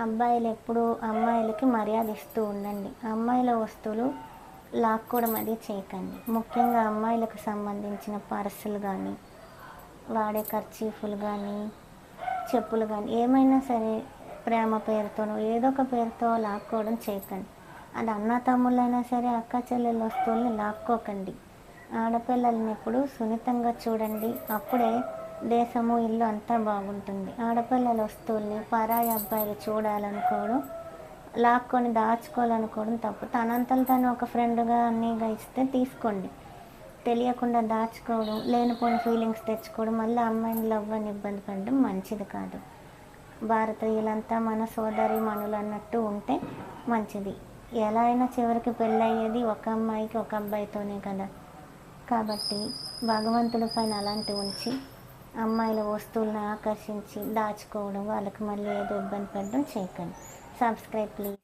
అబ్బాయిలు ఎప్పుడు అమ్మాయిలకి మర్యాద ఇస్తూ ఉండండి. అమ్మాయిల వస్తువులు లాక్కోవడం అది చేయకండి. ముఖ్యంగా అమ్మాయిలకు సంబంధించిన పర్సులు కానీ, వాడే కర్చీఫులు కానీ, చెప్పులు కానీ ఏమైనా సరే ప్రేమ పేరుతోనో ఏదో ఒక పేరుతో లాక్కోవడం చేయకండి. అది అన్న తమ్ముళ్ళైనా సరే అక్క చెల్లెల వస్తువుల్ని లాక్కోకండి. ఆడపిల్లల్ని ఎప్పుడు సున్నితంగా చూడండి. అప్పుడే దేశము ఇల్లు అంతా బాగుంటుంది. ఆడపిల్లల వస్తువుల్ని పరాయి అబ్బాయిలు చూడాలనుకోవడం, లాక్కొని దాచుకోవాలనుకోవడం తప్పు. తనంతలు తను ఒక ఫ్రెండ్గా అన్నీగా ఇస్తే తీసుకోండి. తెలియకుండా దాచుకోవడం, లేనిపోని ఫీలింగ్స్ తెచ్చుకోవడం, మళ్ళీ అమ్మాయిని లవ్ అని ఇబ్బంది పడడం మంచిది కాదు. భారతీయులంతా మన సోదరి మనులు అన్నట్టు ఉంటే మంచిది. ఎలా అయినా చివరికి పెళ్ళయ్యేది ఒక అమ్మాయికి ఒక అబ్బాయితోనే కదా. కాబట్టి భగవంతుడి పైన అలాంటివి ఉంచి అమ్మాయిల వస్తువులను ఆకర్షించి దాచుకోవడం, వాళ్ళకి మళ్ళీ ఏదో ఇబ్బంది పడడం చేయకండి. Subscribe please.